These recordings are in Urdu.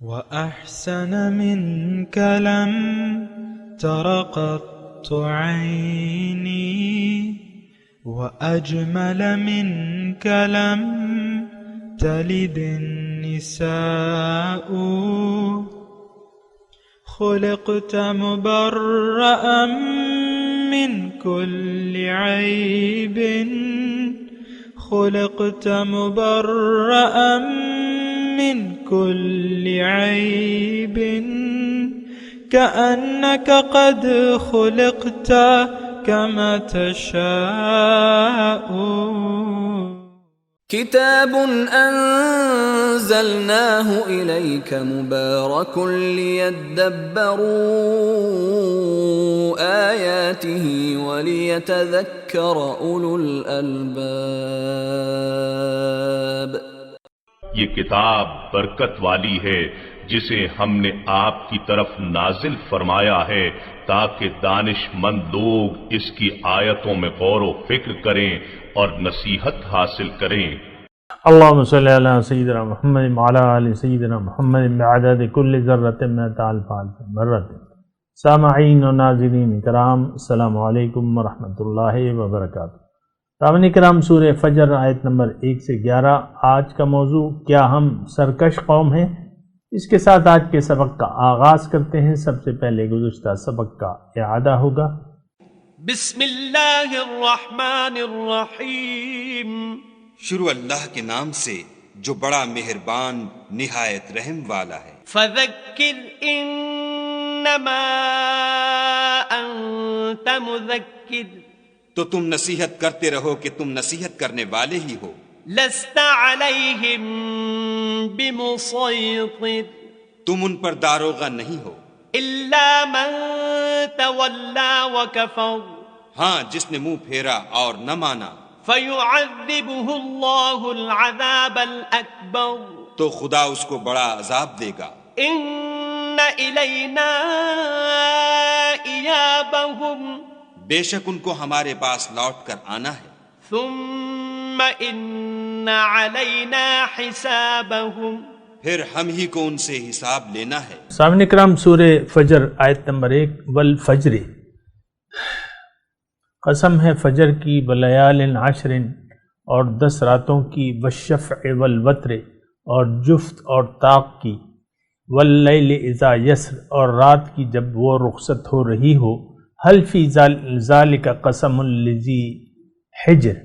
وأحسن منك لم تر قط عيني وأجمل منك لم تلد النساء خلقت مبرأ من كل عيب خلقت مبرأ من كل عيب كأنك قد خلقت كما تشاء كتاب أنزلناه إليك مبارك ليدبروا آياته وليتذكر أولو الألباب. یہ کتاب برکت والی ہے جسے ہم نے آپ کی طرف نازل فرمایا ہے تاکہ دانش مند لوگ اس کی آیتوں میں غور و فکر کریں اور نصیحت حاصل کریں. اللہم صلی علی سیدنا محمد وعلی آل سیدنا محمد بعدد کل ذرۃ مئۃ الف مرۃ. سامعین و ناظرین کرام، السلام علیکم ورحمۃ اللہ وبرکاتہ. سامعین کرام، سورہ فجر آیت نمبر 1 سے 11. آج کا موضوع کیا ہم سرکش قوم ہیں؟ اس کے ساتھ آج کے سبق کا آغاز کرتے ہیں. سب سے پہلے گزشتہ سبق کا اعادہ ہوگا. بسم اللہ الرحمن الرحیم. شروع اللہ کے نام سے جو بڑا مہربان نہایت رحم والا ہے. فذکر انما انت مذکر، تو تم نصیحت کرتے رہو کہ تم نصیحت کرنے والے ہی ہو. لست علیہم بمسیطر، تم ان پر داروغہ نہیں ہو الا من تولی وکفر، ہاں جس نے منہ پھیرا اور نہ مانا. فیعذبہ اللہ العذاب الاکبر، تو خدا اس کو بڑا عذاب دے گا. ان الینا ایابہم، بے شک ان کو ہمارے پاس لوٹ کر آنا ہے. ثم ان علینا حسابہم، پھر ہم ہی کو ان سے حساب لینا ہے. سامعین کرام، سورہ فجر آیت نمبر 1. والفجر، قسم ہے فجر کی، ولیال عشر، اور 10 راتوں کی، والشفع والوتر، اور جفت اور طاق کی، واللیل اذا یسر، اور رات کی جب وہ رخصت ہو رہی ہو. حل فی ذالک قسم لذی حجر،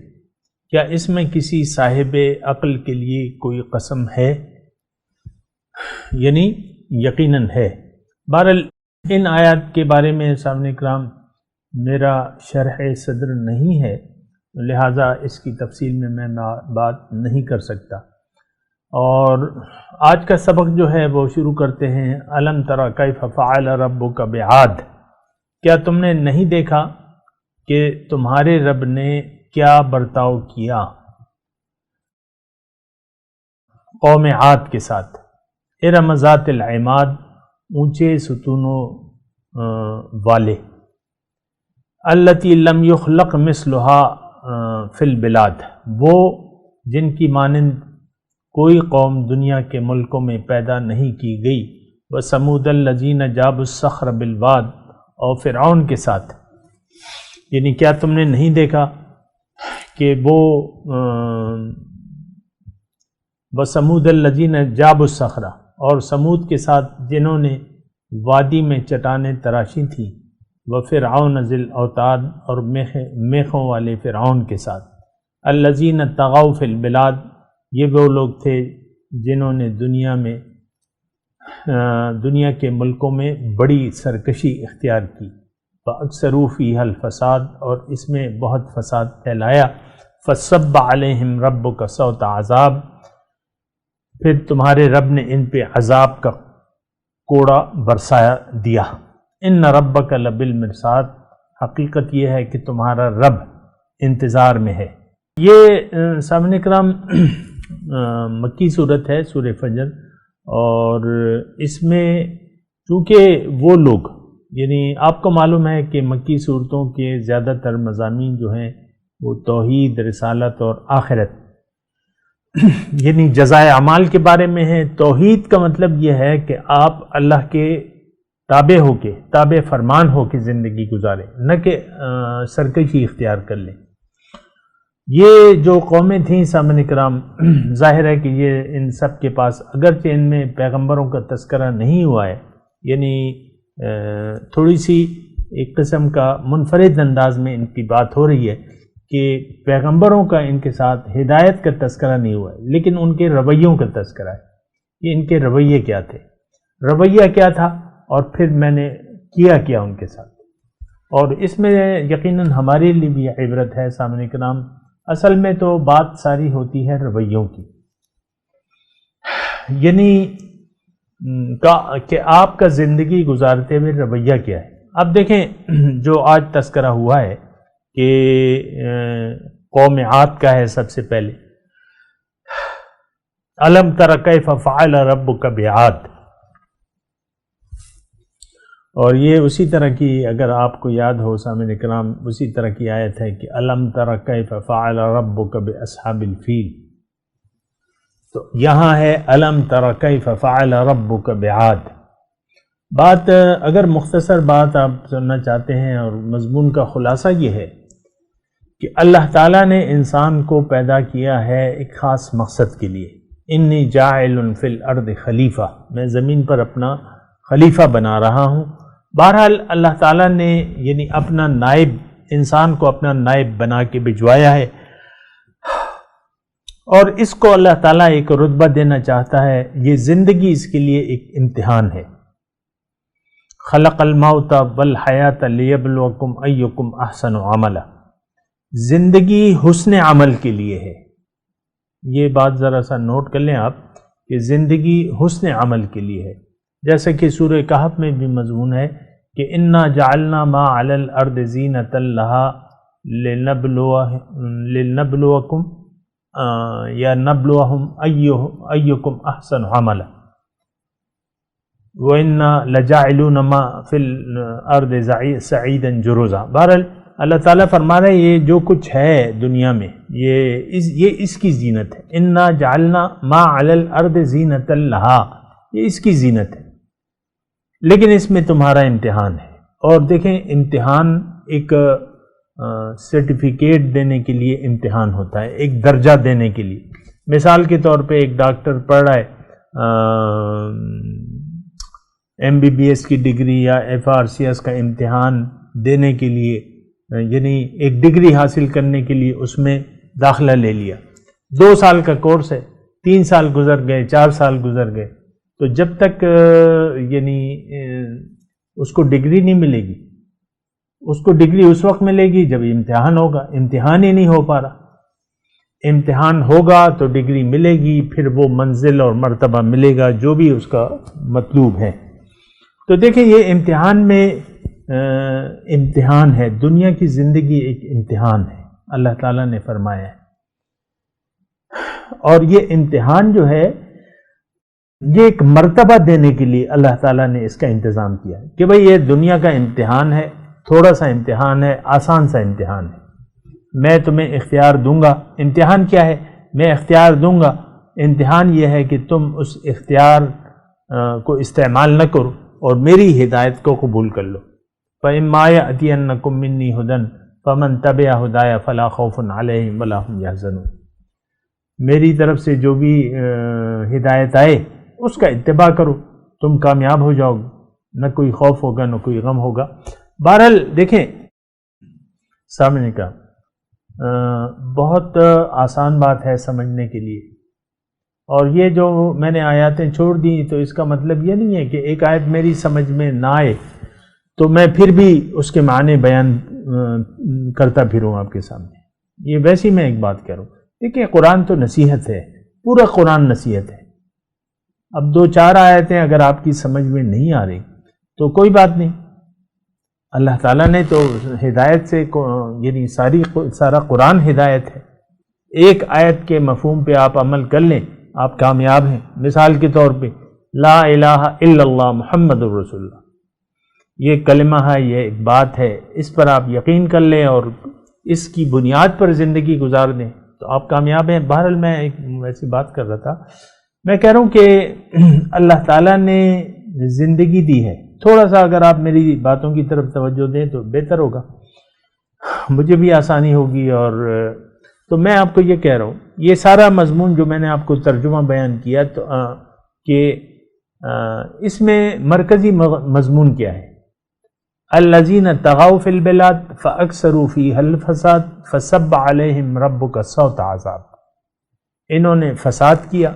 کیا اس میں کسی صاحب عقل کے لیے کوئی قسم ہے؟ یعنی یقیناً ہے. بہرحال ان آیات کے بارے میں سامنے کرام میرا شرح صدر نہیں ہے، لہٰذا اس کی تفصیل میں بات نہیں کر سکتا. اور آج کا سبق جو ہے وہ شروع کرتے ہیں. الم تری کیف فعل ربک بعاد، کیا تم نے نہیں دیکھا کہ تمہارے رب نے کیا برتاؤ کیا قوم عاد کے ساتھ. ارم ذات العماد، اونچے ستونوں والے. التی لم یخلق مثلها فی البلاد، وہ جن کی مانند کوئی قوم دنیا کے ملکوں میں پیدا نہیں کی گئی. وثمود الذین جابوا الصخر بالواد، اور فرعون کے ساتھ. یعنی کیا تم نے نہیں دیکھا کہ وہ وثمود الذین جابوا الصخر، اور سمود کے ساتھ جنہوں نے وادی میں چٹانیں تراشی تھیں. وفرعون ذی الاوتاد، اور میخوں والے فرعون کے ساتھ. الذین طغوا فی البلاد، یہ وہ لوگ تھے جنہوں نے دنیا کے ملکوں میں بڑی سرکشی اختیار کی. فاکثروا فیہا الفساد، اور اس میں بہت فساد پھیلایا. فصب علیہم ربک صوت عذاب، پھر تمہارے رب نے ان پہ عذاب کا کوڑا برسایا دیا. ان ربک لبالمرصاد، حقیقت یہ ہے کہ تمہارا رب انتظار میں ہے. یہ سامعین کرام مکی صورت ہے، سورہ فجر، اور اس میں چونکہ وہ لوگ، یعنی آپ کو معلوم ہے کہ مکی صورتوں کے زیادہ تر مضامین جو ہیں وہ توحید، رسالت اور آخرت. یعنی جزائے اعمال کے بارے میں ہے۔ توحید کا مطلب یہ ہے کہ آپ اللہ کے تابع ہو کے، تابع فرمان ہو کے زندگی گزاریں، نہ کہ سرکشی اختیار کر لیں۔ یہ جو قومیں تھیں سامعین کرام، ظاہر ہے کہ یہ ان سب کے پاس اگرچہ ان میں پیغمبروں کا تذکرہ نہیں ہوا ہے، یعنی تھوڑی سی ایک قسم کا منفرد انداز میں ان کی بات ہو رہی ہے کہ پیغمبروں کا ان کے ساتھ ہدایت کا تذکرہ نہیں ہوا ہے، لیکن ان کے رویوں کا تذکرہ ہے کہ ان کے رویے کیا تھے، رویہ کیا تھا، اور پھر میں نے کیا ان کے ساتھ۔ اور اس میں یقیناً ہمارے لیے بھی عبرت ہے سامعین کرام۔ اصل میں تو بات ساری ہوتی ہے رویوں کی، یعنی کہ آپ کا زندگی گزارتے ہوئے رویہ کیا ہے۔ اب دیکھیں جو آج تذکرہ ہوا ہے کہ قوم عاد کا ہے، سب سے پہلے الم تر کیف فعل ربک بعاد، اور یہ اسی طرح کی، اگر آپ کو یاد ہو سامعین کرام، اسی طرح کی آیت ہے کہ الم تر کیف فعل ربک باصحاب الفیل، تو یہاں ہے الم تر کیف فعل ربک بعاد۔ بات اگر مختصر بات آپ سننا چاہتے ہیں اور مضمون کا خلاصہ یہ ہے کہ اللہ تعالیٰ نے انسان کو پیدا کیا ہے ایک خاص مقصد کے لیے۔ انی جاعل فی الارض خلیفہ، میں زمین پر اپنا خلیفہ بنا رہا ہوں۔ بہرحال اللہ تعالیٰ نے یعنی اپنا نائب، انسان کو اپنا نائب بنا کے بھجوایا ہے، اور اس کو اللہ تعالیٰ ایک رتبہ دینا چاہتا ہے۔ یہ زندگی اس کے لیے ایک امتحان ہے۔ خلق الموت والحیات لیبلوکم ایکم احسن عملا، زندگی حسن عمل کے لیے ہے۔ یہ بات ذرا سا نوٹ کر لیں آپ کہ زندگی حسن عمل کے لیے ہے، جیسا کہ سورہ کہف میں بھی مضمون ہے کہ انا جعلنا ما علی الارض زینۃ لہا لنبلوکم یا نبلوہم ایکم احسن عملا وَإِنَّا لَجَاعِلُونَ مَا فِي الْأَرْضِ سَعِيدًا جُرُزًا۔ بہرحال اللہ تعالیٰ فرما رہے ہیں یہ جو کچھ ہے دنیا میں یہ اس کی زینت ہے۔ اِنَّا جَعَلْنَا مَا عَلَى الْأَرْضِ زِينَةً لَهَا، یہ اس کی زینت ہے، لیکن اس میں تمہارا امتحان ہے۔ اور دیکھیں امتحان ایک سرٹیفکیٹ دینے کے لیے امتحان ہوتا ہے، ایک درجہ دینے کے لیے۔ مثال کے طور پہ ایک ڈاکٹر پڑھ رہا ہے MBBS کی ڈگری یا FRCS کا امتحان دینے کے لیے، یعنی ایک ڈگری حاصل کرنے کے لیے اس میں داخلہ لے لیا۔ 2 سال کا کورس ہے، 3 سال گزر گئے، 4 سال گزر گئے، تو جب تک یعنی اس کو ڈگری نہیں ملے گی، اس کو ڈگری اس وقت ملے گی جب امتحان ہوگا۔ امتحان ہی نہیں ہو پا رہا، امتحان ہوگا تو ڈگری ملے گی، پھر وہ منزل اور مرتبہ ملے گا جو بھی اس کا مطلوب ہے۔ تو دیکھیں یہ امتحان میں امتحان ہے، دنیا کی زندگی ایک امتحان ہے، اللہ تعالیٰ نے فرمایا ہے۔ اور یہ امتحان جو ہے یہ ایک مرتبہ دینے کے لیے اللہ تعالیٰ نے اس کا انتظام کیا ہے کہ بھئی یہ دنیا کا امتحان ہے، تھوڑا سا امتحان ہے، آسان سا امتحان ہے، میں تمہیں اختیار دوں گا۔ امتحان کیا ہے؟ میں اختیار دوں گا، امتحان یہ ہے کہ تم اس اختیار کو استعمال نہ کرو اور میری ہدایت کو قبول کر لو۔ فَإِمَّا يَأْتِيَنَّكُم مِّنِّي هُدًى فَمَن تَبِعَ هُدَايَ فَلَا خَوْفٌ عَلَيْهِمْ وَلَا هُمْ يَحْزَنُونَ، میری طرف سے جو بھی ہدایت آئے اس کا اتباع کرو، تم کامیاب ہو جاؤ گے، نہ کوئی خوف ہوگا نہ کوئی غم ہوگا۔ بہرحال دیکھیں سامنے کا بہت آسان بات ہے سمجھنے کے لیے، اور یہ جو میں نے آیاتیں چھوڑ دی تو اس کا مطلب یہ نہیں ہے کہ ایک آیت میری سمجھ میں نہ آئے تو میں پھر بھی اس کے معنی بیان کرتا پھروں آپ کے سامنے۔ یہ ویسی میں ایک بات کہہ رہا ہوں، دیکھیں قرآن تو نصیحت ہے، پورا قرآن نصیحت ہے۔ اب 2-4 آیتیں اگر آپ کی سمجھ میں نہیں آ رہی تو کوئی بات نہیں، اللہ تعالیٰ نے تو ہدایت سے یعنی سارا قرآن ہدایت ہے۔ ایک آیت کے مفہوم پہ آپ عمل کر لیں آپ کامیاب ہیں۔ مثال کے طور پہ لا الہ الا اللہ محمد الرسول اللہ، یہ کلمہ ہے، یہ ایک بات ہے، اس پر آپ یقین کر لیں اور اس کی بنیاد پر زندگی گزار دیں، تو آپ کامیاب ہیں. بہرحال میں ایک ویسی بات کر رہا تھا، میں کہہ رہا ہوں کہ اللہ تعالیٰ نے زندگی دی ہے. تھوڑا سا اگر آپ میری باتوں کی طرف توجہ دیں تو بہتر ہوگا، مجھے بھی آسانی ہوگی. اور تو میں آپ کو یہ کہہ رہا ہوں، یہ سارا مضمون جو میں نے آپ کو ترجمہ بیان کیا تو کہ اس میں مرکزی مضمون کیا ہے؟ الذین طغوا فی البلاد فاکثروا فیہا الفساد فصب علیہم ربک سوط عذاب. انہوں نے فساد کیا،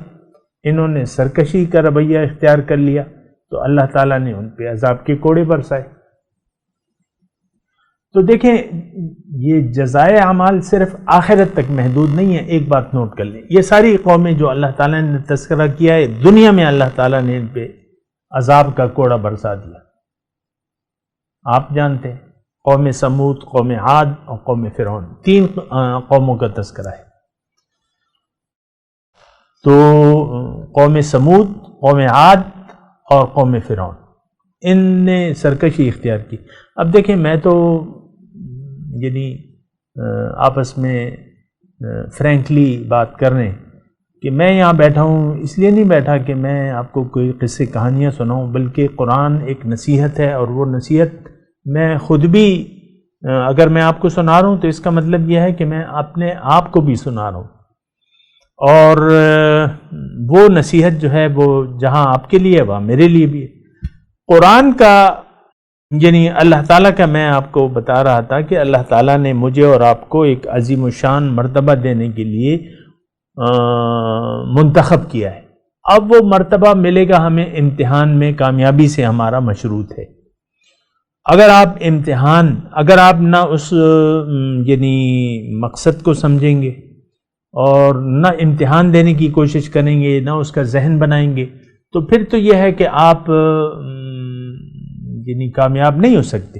انہوں نے سرکشی کا رویہ اختیار کر لیا تو اللہ تعالیٰ نے ان پہ عذاب کے کوڑے برسائے. تو دیکھیں یہ جزائے اعمال صرف آخرت تک محدود نہیں ہے. ایک بات نوٹ کر لیں، یہ ساری قومیں جو اللہ تعالیٰ نے تذکرہ کیا ہے، دنیا میں اللہ تعالیٰ نے ان پہ عذاب کا کوڑا برسا دیا. آپ جانتے ہیں قوم سمود، قوم عاد اور قوم فرعون، 3 قوموں کا تذکرہ ہے. تو قوم سمود، قوم عاد اور قوم فرعون، ان نے سرکشی اختیار کی. اب دیکھیں میں تو یعنی آپس میں فرینکلی بات کر رہے ہیں کہ میں یہاں بیٹھا ہوں اس لیے نہیں بیٹھا کہ میں آپ کو کوئی قصے کہانیاں سناؤں، بلکہ قرآن ایک نصیحت ہے، اور وہ نصیحت میں خود بھی اگر میں آپ کو سنا رہا ہوں تو اس کا مطلب یہ ہے کہ میں اپنے آپ کو بھی سنا رہا ہوں. اور وہ نصیحت جو ہے وہ جہاں آپ کے لیے وہاں میرے لیے بھی ہے. قرآن کا یعنی اللہ تعالیٰ کا میں آپ کو بتا رہا تھا کہ اللہ تعالیٰ نے مجھے اور آپ کو ایک عظیم الشان مرتبہ دینے کے لیے منتخب کیا ہے. اب وہ مرتبہ ملے گا ہمیں امتحان میں کامیابی سے ہمارا مشروط ہے. اگر آپ نہ اس یعنی مقصد کو سمجھیں گے اور نہ امتحان دینے کی کوشش کریں گے، نہ اس کا ذہن بنائیں گے، تو پھر تو یہ ہے کہ آپ یعنی کامیاب نہیں ہو سکتے.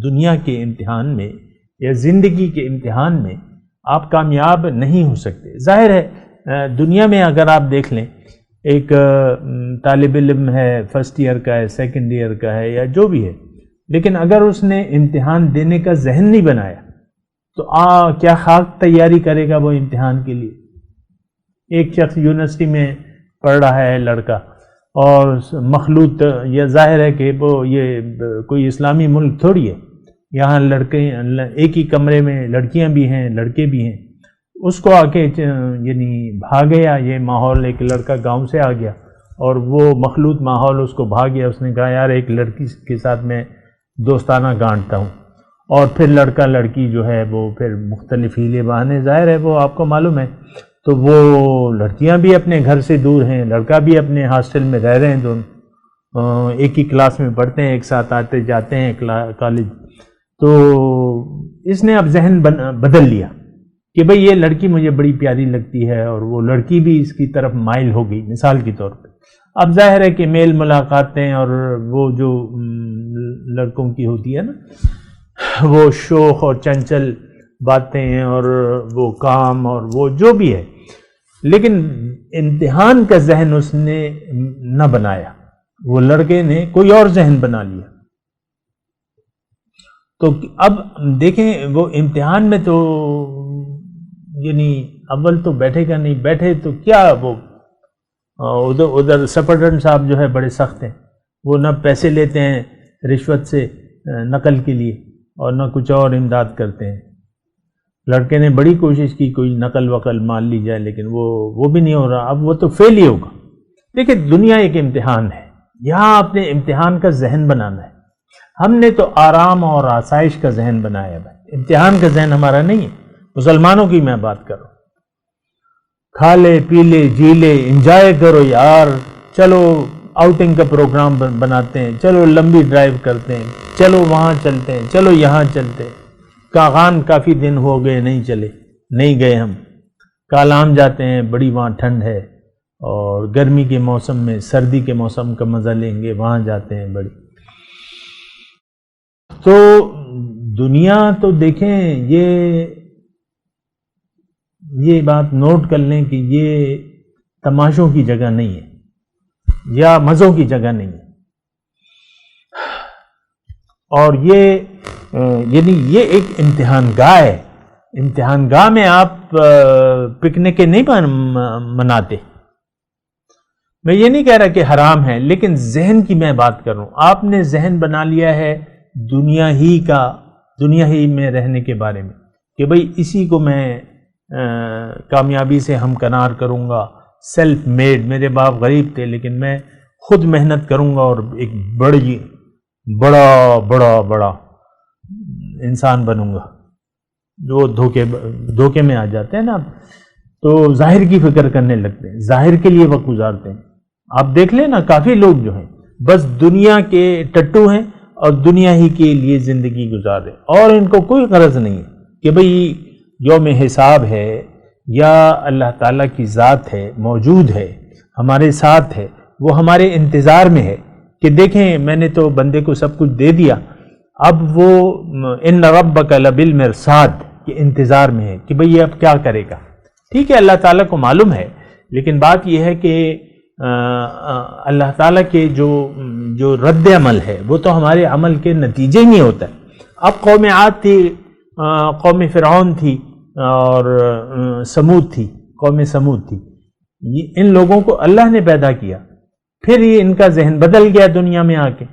دنیا کے امتحان میں یا زندگی کے امتحان میں آپ کامیاب نہیں ہو سکتے. ظاہر ہے دنیا میں اگر آپ دیکھ لیں، ایک طالب علم ہے، فرسٹ ایئر کا ہے، سیکنڈ ایئر کا ہے، یا جو بھی ہے، لیکن اگر اس نے امتحان دینے کا ذہن نہیں بنایا تو کیا خاک تیاری کرے گا وہ امتحان کے لیے؟ ایک شخص یونیورسٹی میں پڑھ رہا ہے لڑکا، اور مخلوط، یہ ظاہر ہے کہ وہ یہ کوئی اسلامی ملک تھوڑی ہے، یہاں لڑکے ایک ہی کمرے میں لڑکیاں بھی ہیں لڑکے بھی ہیں. اس کو آ کے یعنی بھا گیا یہ ماحول، ایک لڑکا گاؤں سے آ گیا اور وہ مخلوط ماحول اس کو بھا گیا. اس نے کہا یار ایک لڑکی کے ساتھ میں دوستانہ گانٹتا ہوں، اور پھر لڑکا لڑکی جو ہے وہ پھر مختلف ہیلے بہانے، ظاہر ہے وہ آپ کو معلوم ہے. تو وہ لڑکیاں بھی اپنے گھر سے دور ہیں، لڑکا بھی اپنے ہاسٹل میں رہ رہے ہیں، دونوں ایک ہی کلاس میں پڑھتے ہیں، ایک ساتھ آتے جاتے ہیں کالج. تو اس نے اب ذہن بدل لیا کہ بھئی یہ لڑکی مجھے بڑی پیاری لگتی ہے، اور وہ لڑکی بھی اس کی طرف مائل ہو گئی مثال کے طور پہ. اب ظاہر ہے کہ میل ملاقاتیں اور وہ جو لڑکوں کی ہوتی ہے نا، وہ شوخ اور چنچل باتیں اور وہ کام اور وہ جو بھی ہے، لیکن امتحان کا ذہن اس نے نہ بنایا، وہ لڑکے نے کوئی اور ذہن بنا لیا. تو اب دیکھیں وہ امتحان میں تو یعنی اول تو بیٹھے گا نہیں، بیٹھے تو کیا وہ ادھر سپرڈنٹ صاحب جو ہے بڑے سخت ہیں، وہ نہ پیسے لیتے ہیں رشوت سے نقل کے لیے اور نہ کچھ اور امداد کرتے ہیں. لڑکے نے بڑی کوشش کی کوئی نقل وقل مان لی جائے، لیکن وہ بھی نہیں ہو رہا. اب وہ تو فیل ہی ہوگا. دیکھیں دنیا ایک امتحان ہے، یہاں اپنے امتحان کا ذہن بنانا ہے. ہم نے تو آرام اور آسائش کا ذہن بنایا ہے، امتحان کا ذہن ہمارا نہیں ہے. مسلمانوں کی میں بات کر رہا ہوں. کھا لے پی لے جی لے، انجوائے کرو یار، چلو آؤٹنگ کا پروگرام بناتے ہیں، چلو لمبی ڈرائیو کرتے ہیں، چلو وہاں چلتے ہیں، چلو یہاں چلتے ہیں. کاغان کافی دن ہو گئے نہیں چلے، نہیں گئے ہم. کالام جاتے ہیں، بڑی وہاں ٹھنڈ ہے، اور گرمی کے موسم میں سردی کے موسم کا مزہ لیں گے، وہاں جاتے ہیں بڑی. تو دنیا تو دیکھیں یہ بات نوٹ کر لیں کہ یہ تماشوں کی جگہ نہیں ہے یا مزوں کی جگہ نہیں ہے. اور یہ یعنی یہ ایک امتحان گاہ ہے. امتحان گاہ میں آپ پکنک نہیں مناتے. میں یہ نہیں کہہ رہا کہ حرام ہے، لیکن ذہن کی میں بات کر رہا ہوں. آپ نے ذہن بنا لیا ہے دنیا ہی میں رہنے کے بارے میں کہ بھئی اسی کو میں کامیابی سے ہمکنار کروں گا، سیلف میڈ، میرے باپ غریب تھے لیکن میں خود محنت کروں گا اور ایک بڑا انسان بنوں گا. جو دھوکے میں آ جاتے ہیں نا، تو ظاہر کی فکر کرنے لگتے ہیں، ظاہر کے لیے وقت گزارتے ہیں. آپ دیکھ لیں نا، کافی لوگ جو ہیں بس دنیا کے ٹٹو ہیں اور دنیا ہی کے لیے زندگی گزار رہے، اور ان کو کوئی غرض نہیں ہے کہ بھئی یوم حساب ہے یا اللہ تعالیٰ کی ذات ہے، موجود ہے، ہمارے ساتھ ہے، وہ ہمارے انتظار میں ہے کہ دیکھیں میں نے تو بندے کو سب کچھ دے دیا، اب وہ ان ربک لبالمرصاد کے انتظار میں ہے کہ بھئی یہ اب کیا کرے گا. ٹھیک ہے، اللہ تعالیٰ کو معلوم ہے، لیکن بات یہ ہے کہ اللہ تعالیٰ کے جو رد عمل ہے وہ تو ہمارے عمل کے نتیجے میں ہوتا ہے. اب قوم عاد تھی، قوم فرعون تھی اور قوم سمود تھی. ان لوگوں کو اللہ نے پیدا کیا، پھر یہ ان کا ذہن بدل گیا دنیا میں آ کے.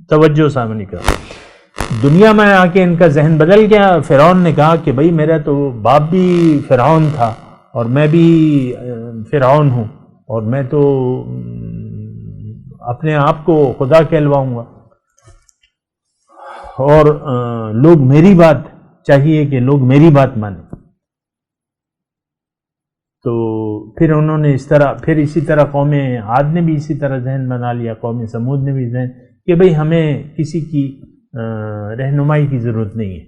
توجہ سامنے کرو، دنیا میں آ کے ان کا ذہن بدل گیا. فرعون نے کہا کہ بھئی میرا تو باپ بھی فرعون تھا اور میں بھی فرعون ہوں، اور میں تو اپنے آپ کو خدا کہلواؤں گا، اور لوگ میری بات چاہیے کہ لوگ میری بات مانیں. تو پھر انہوں نے اسی طرح قوم عاد نے بھی اسی طرح ذہن بنا لیا، قوم سمود نے بھی ذہن کہ بھئی ہمیں کسی کی رہنمائی کی ضرورت نہیں ہے.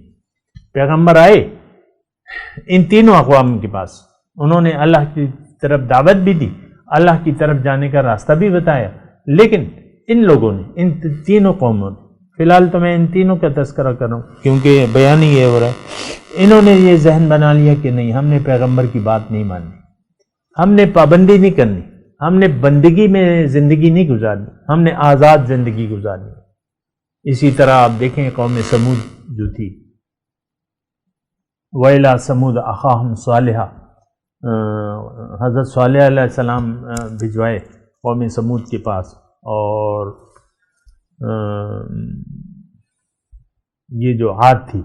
پیغمبر آئے ان تینوں اقوام کے پاس، انہوں نے اللہ کی طرف دعوت بھی دی، اللہ کی طرف جانے کا راستہ بھی بتایا، لیکن ان لوگوں نے، ان تینوں قوموں نے، فی الحال تو میں ان تینوں کا تذکرہ کر رہا ہوں کیونکہ بیان ہی یہ ہو رہا ہے، انہوں نے یہ ذہن بنا لیا کہ نہیں، ہم نے پیغمبر کی بات نہیں ماننی، ہم نے پابندی نہیں کرنی، ہم نے بندگی میں زندگی نہیں گزارنی، ہم نے آزاد زندگی گزارنی. اسی طرح آپ دیکھیں قوم سمود جو تھی، وَإِلَىٰ سَمُودَ أَخَاهُمْ صَالِحًا، حضرت صالح علیہ السلام بھجوائے قوم سمود کے پاس، اور یہ جو عاد تھی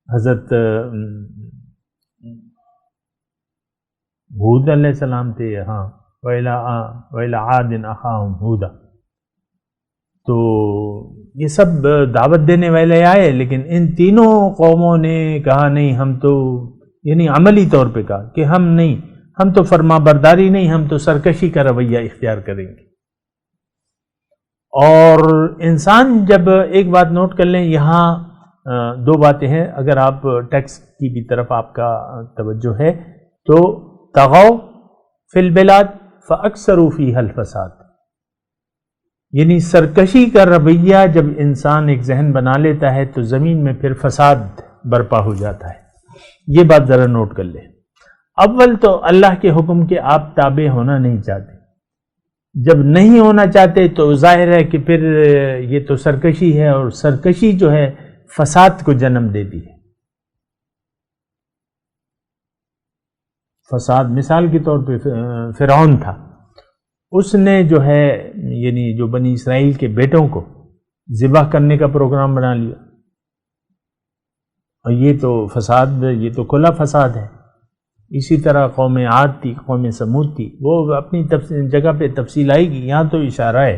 حضرت ہود علیہ السلام تھے. ہاں، وَإِلَىٰ عَادٍ أَخَاهُمْ هُودًا. تو یہ سب دعوت دینے والے آئے، لیکن ان تینوں قوموں نے کہا نہیں، ہم تو یعنی عملی طور پہ کہا کہ ہم نہیں، ہم تو فرما برداری نہیں، ہم تو سرکشی کا رویہ اختیار کریں گے. اور انسان جب ایک بات نوٹ کر لیں، یہاں دو باتیں ہیں، اگر آپ ٹیکسٹ کی بھی طرف آپ کا توجہ ہے تو طغوا فی البلاد فاکثروا فیہا الفساد، یعنی سرکشی کا رویہ جب انسان ایک ذہن بنا لیتا ہے تو زمین میں پھر فساد برپا ہو جاتا ہے. یہ بات ذرا نوٹ کر لیں. اول تو اللہ کے حکم کے آپ تابع ہونا نہیں چاہتے، جب نہیں ہونا چاہتے تو ظاہر ہے کہ پھر یہ تو سرکشی ہے، اور سرکشی جو ہے فساد کو جنم دیتی ہے. فساد مثال کے طور پہ فرعون تھا، اس نے جو ہے یعنی جو بنی اسرائیل کے بیٹوں کو ذبح کرنے کا پروگرام بنا لیا، اور یہ تو فساد، یہ تو کھلا فساد ہے. اسی طرح قوم عاد تھی، قوم سمود تھی، وہ اپنی جگہ پہ تفصیل آئے گی، یہاں تو اشارہ ہے.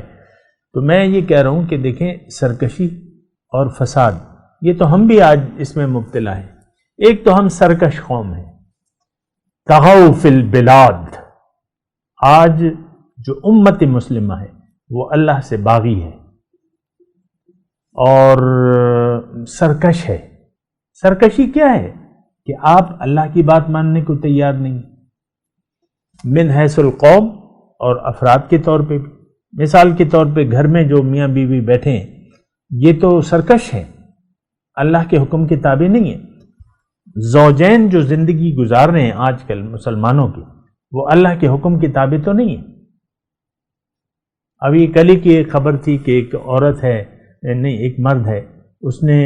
تو میں یہ کہہ رہا ہوں کہ دیکھیں سرکشی اور فساد، یہ تو ہم بھی آج اس میں مبتلا ہیں. ایک تو ہم سرکش قوم ہیں، طغوا فی البلاد. آج جو امت مسلمہ ہے وہ اللہ سے باغی ہے اور سرکش ہے. سرکشی کیا ہے کہ آپ اللہ کی بات ماننے کو تیار نہیں، من حیث القوم اور افراد کے طور پہ بھی. مثال کے طور پہ گھر میں جو میاں بیوی بیٹھے ہیں یہ تو سرکش ہیں، اللہ کے حکم کے تابع نہیں ہیں. زوجین جو زندگی گزار رہے ہیں آج کل مسلمانوں کی، وہ اللہ کے حکم کے تابع تو نہیں ہیں. ابھی کل ہی کی ایک خبر تھی کہ ایک عورت ہے، نہیں ایک مرد ہے، اس نے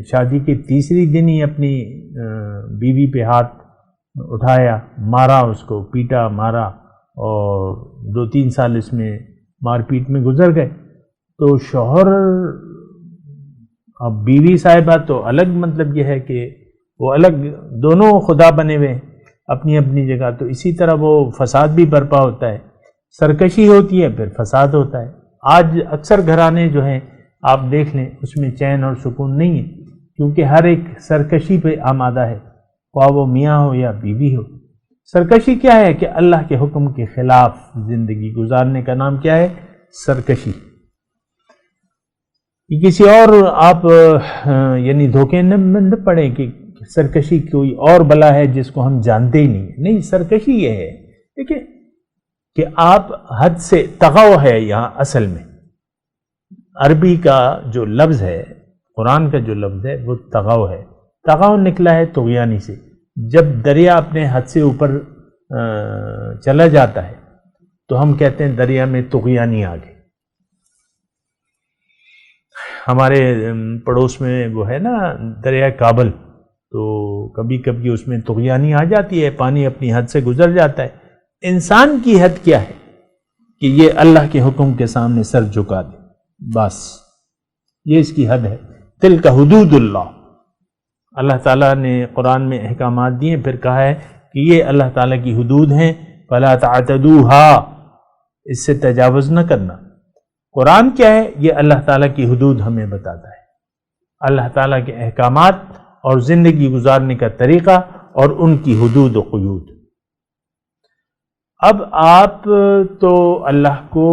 شادی کے تیسری دن ہی اپنی بیوی پہ ہاتھ اٹھایا، مارا، اس کو پیٹا مارا، اور 2-3 سال اس میں مار پیٹ میں گزر گئے. تو شوہر، اب بیوی صاحبہ تو الگ، مطلب یہ ہے کہ وہ الگ، دونوں خدا بنے ہوئے اپنی اپنی جگہ. تو اسی طرح وہ فساد بھی برپا ہوتا ہے، سرکشی ہوتی ہے، پھر فساد ہوتا ہے. آج اکثر گھرانے جو ہیں آپ دیکھ لیں اس میں چین اور سکون نہیں ہے، کیونکہ ہر ایک سرکشی پہ آمادہ ہے، خواہ وہ میاں ہو یا بیوی ہو. سرکشی کیا ہے کہ اللہ کے حکم کے خلاف زندگی گزارنے کا نام کیا ہے؟ سرکشی. کسی اور آپ یعنی دھوکے نہ پڑیں کہ سرکشی کوئی اور بلا ہے جس کو ہم جانتے ہی نہیں. سرکشی یہ ہے دیکھیں کہ آپ حد سے، تغو ہے یہاں اصل میں. عربی کا جو لفظ ہے، قرآن کا جو لفظ ہے وہ تغو ہے. تغو نکلا ہے طغیانی سے. جب دریا اپنے حد سے اوپر چلا جاتا ہے تو ہم کہتے ہیں دریا میں طغیانی آ گئے. ہمارے پڑوس میں وہ ہے نا دریا کابل، تو کبھی کبھی اس میں طغیانی آ جاتی ہے، پانی اپنی حد سے گزر جاتا ہے. انسان کی حد کیا ہے کہ یہ اللہ کے حکم کے سامنے سر جھکا دے، بس یہ اس کی حد ہے. تلک حدود اللہ. اللہ تعالیٰ نے قرآن میں احکامات دیے، پھر کہا ہے کہ یہ اللہ تعالیٰ کی حدود ہیں، فلا تعتدوها، اس سے تجاوز نہ کرنا. قرآن کیا ہے؟ یہ اللہ تعالیٰ کی حدود ہمیں بتاتا ہے، اللہ تعالیٰ کے احکامات اور زندگی گزارنے کا طریقہ اور ان کی حدود و قیود. اب آپ تو اللہ کو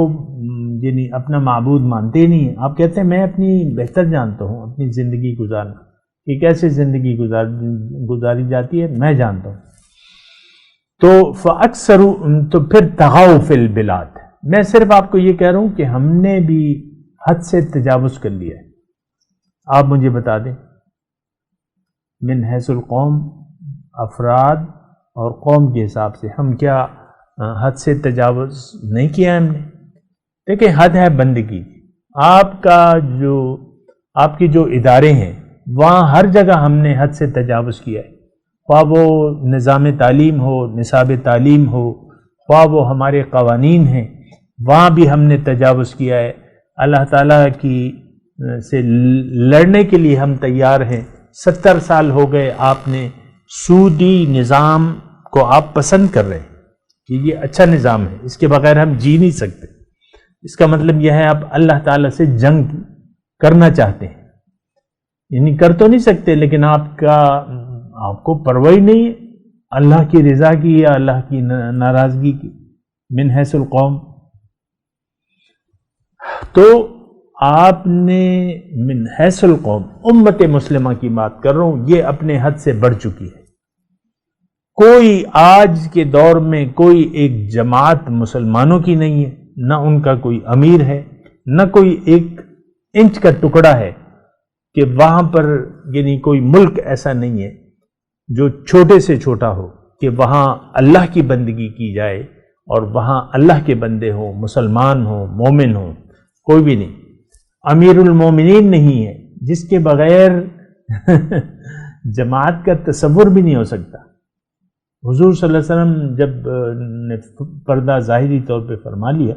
یعنی اپنا معبود مانتے ہی نہیں ہیں. آپ کہتے ہیں میں اپنی بہتر جانتا ہوں اپنی زندگی گزارنا، کہ کیسے زندگی گزاری جاتی ہے میں جانتا ہوں. تو پھر تغاؤ فی البلاد. میں صرف آپ کو یہ کہہ رہا ہوں کہ ہم نے بھی حد سے تجاوز کر لیا ہے. آپ مجھے بتا دیں من حیث القوم، افراد اور قوم کے حساب سے ہم کیا حد سے تجاوز نہیں کیا ہم نے؟ دیکھیں حد ہے بندگی. آپ کی جو ادارے ہیں وہاں ہر جگہ ہم نے حد سے تجاوز کیا ہے، خواہ وہ نظام تعلیم ہو، نصاب تعلیم ہو، خواہ وہ ہمارے قوانین ہیں، وہاں بھی ہم نے تجاوز کیا ہے. اللہ تعالیٰ کی سے لڑنے کے لیے ہم تیار ہیں. 70 سال ہو گئے آپ نے سودی نظام کو آپ پسند کر رہے ہیں کہ یہ اچھا نظام ہے، اس کے بغیر ہم جی نہیں سکتے. اس کا مطلب یہ ہے آپ اللہ تعالیٰ سے جنگ کرنا چاہتے ہیں. یعنی کر تو نہیں سکتے، لیکن آپ کو پرواہ نہیں ہے اللہ کی رضا کی یا اللہ کی ناراضگی کی. من حیث القوم، تو آپ نے من حیث القوم امت مسلمہ کی بات کر رہا ہوں، یہ اپنے حد سے بڑھ چکی ہے. کوئی آج کے دور میں کوئی ایک جماعت مسلمانوں کی نہیں ہے، نہ ان کا کوئی امیر ہے، نہ کوئی 1 انچ کا ٹکڑا ہے کہ وہاں پر یعنی کوئی ملک ایسا نہیں ہے جو چھوٹے سے چھوٹا ہو کہ وہاں اللہ کی بندگی کی جائے اور وہاں اللہ کے بندے ہوں، مسلمان ہوں، مومن ہوں. کوئی بھی نہیں. امیر المومنین نہیں ہے جس کے بغیر جماعت کا تصور بھی نہیں ہو سکتا. حضور صلی اللہ علیہ وسلم جب نے پردہ ظاہری طور پہ فرما لیا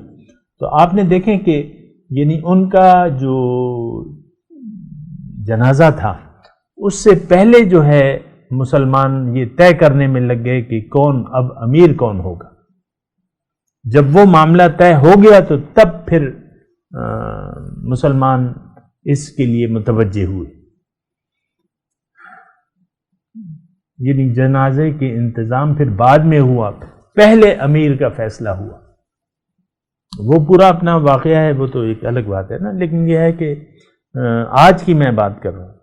تو آپ نے دیکھیں کہ یعنی ان کا جو جنازہ تھا اس سے پہلے جو ہے مسلمان یہ طے کرنے میں لگ گئے کہ کون اب امیر کون ہوگا. جب وہ معاملہ طے ہو گیا تو تب پھر مسلمان اس کے لیے متوجہ ہوئے. یعنی جنازے کے انتظام پھر بعد میں ہوا، پہلے امیر کا فیصلہ ہوا. وہ پورا اپنا واقعہ ہے، وہ تو ایک الگ بات ہے نا. لیکن یہ ہے کہ آج کی میں بات کر رہا ہوں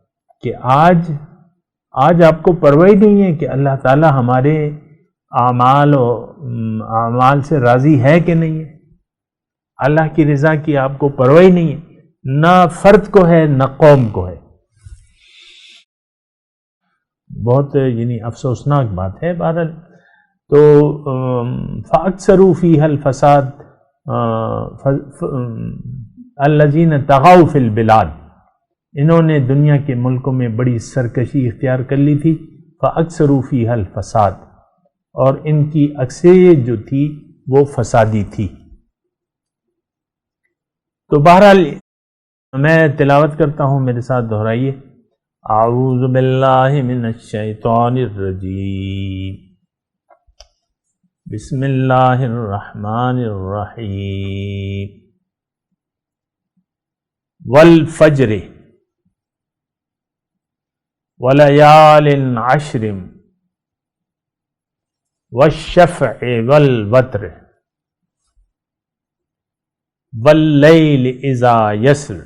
کہ آج آپ کو پرواہ نہیں ہے کہ اللہ تعالی ہمارے اعمال سے راضی ہے کہ نہیں ہے. اللہ کی رضا کی آپ کو پرواہ نہیں ہے، نہ فرد کو ہے نہ قوم کو ہے. بہت یعنی افسوسناک بات ہے. بہرحال تو فاکثروا فیہا الفساد الذین طغوا فی البلاد. انہوں نے دنیا کے ملکوں میں بڑی سرکشی اختیار کر لی تھی، فَأَكْثَرُوا فِيهَا الْفَسَادَ، اور ان کی اکثریت جو تھی وہ فسادی تھی۔ تو بہرحال میں تلاوت کرتا ہوں، میرے ساتھ دہرائیے۔ اعوذ باللہ من الشیطان الرجیم، بسم اللہ الرحمن الرحیم۔ والفجر ولیال عشر والشفع والوتر واللیل اذا یسر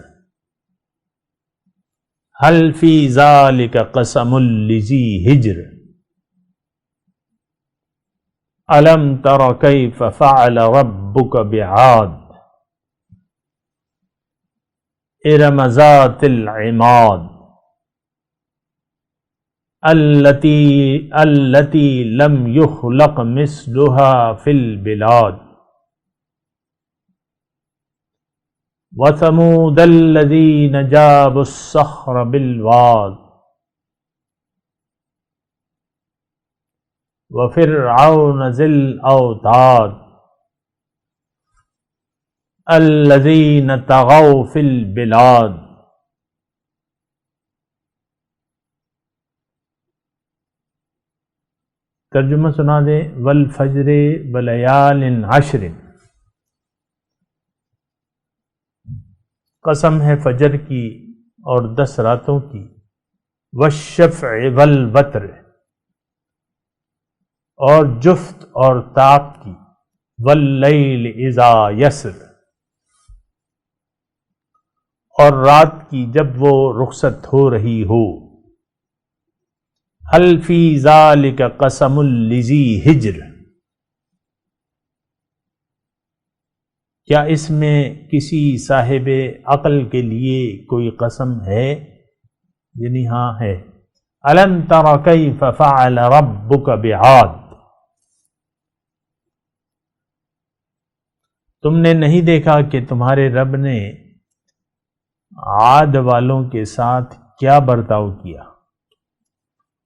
هل فی ذلک قسم لذی حجر الم تر کیف فعل ربک بعاد ارم ذات العماد التي لم يخلق مثلها في البلاد وثمود الذين جابوا الصخر بالواد وفرعون ذي الأوتاد الذين طغوا في البلاد ترجمہ سنا دیں۔ والفجر ولیال عشر، قسم ہے فجر کی اور 10 راتوں کی، والشفع والوتر، اور جفت اور طاق کی، واللیل اذا یسر، اور رات کی جب وہ رخصت ہو رہی ہو۔ هل فی ذلک قسم لذی حجر، کیا اس میں کسی صاحب عقل کے لیے کوئی قسم ہے؟ یعنی ہاں ہے۔ الم تر کیف فعل ربک بعاد، تم نے نہیں دیکھا کہ تمہارے رب نے عاد والوں کے ساتھ کیا برتاؤ کیا؟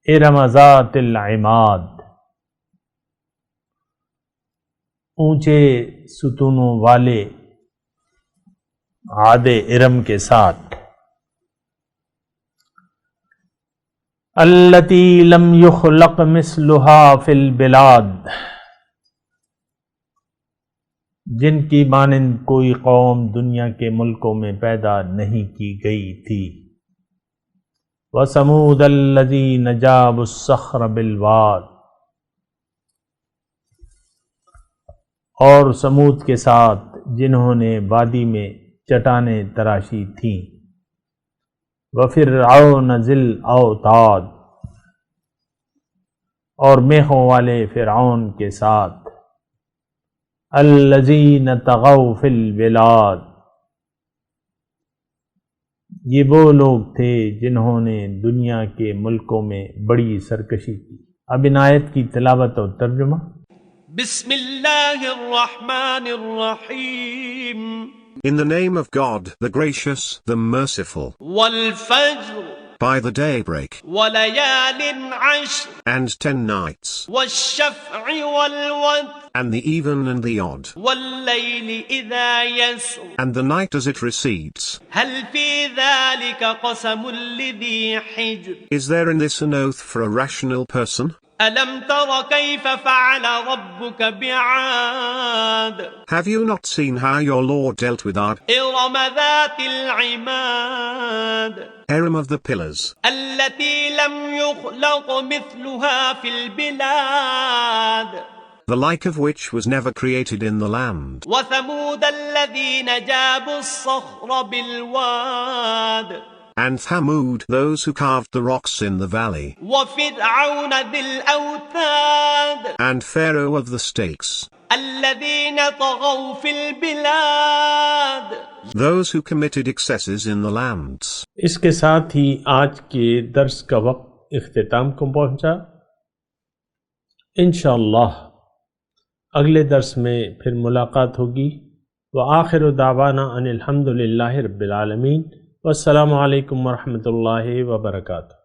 ارم ذات العماد، اونچے ستونوں والے عاد ارم کے ساتھ۔ التی لم یخلق مثلها فی البلاد، جن کی مانند کوئی قوم دنیا کے ملکوں میں پیدا نہیں کی گئی تھی۔ وَثَمُودَ الَّذِينَ جَابُوا الصَّخْرَ بِالْوَادِ، اور سمود کے ساتھ جنہوں نے وادی میں چٹانیں تراشی تھیں۔ وَفِرْعَوْنَ ذِي الْأَوْتَادِ، اور میخوں والے فرعون کے ساتھ۔ الَّذِينَ طَغَوْا فِي الْبِلَادِ، یہ وہ لوگ تھے جنہوں نے دنیا کے ملکوں میں بڑی سرکشی کی۔ اب ان آیت کی تلاوت اور ترجمہ۔ بسم اللہ الرحمن الرحیم۔ In the name of God, the gracious, the merciful. والفجر By the daybreak, وليال عشر and 10 nights, والشفع والوتر and the even and the odd, والليل إذا يسر and the night as it recedes. هل في ذلك قسم لذي حجر Is there in this an oath for a rational person? ألم تر كيف فعل ربك بعاد Have you not seen how your Lord dealt with Ad, إرم ذات العماد Hiram of the pillars, التي لم يخلق مثلها في البلاد the like of which was never created in the land? وثمود الذين جابوا الصخر بالواد And Thamud, those who carved the rocks in the valley, وفرعون ذي الأوتاد and Pharaoh of the stakes, الذين طغوا في البلاد those who committed excesses in the lands. اس کے ساتھ ہی آج کے درس کا وقت اختتام کو پہنچا۔ انشاءاللہ اگلے درس میں پھر ملاقات ہوگی۔ وآخر دعوانا ان الحمد للہ رب العالمین۔ والسلام علیکم ورحمۃ اللہ وبرکاتہ۔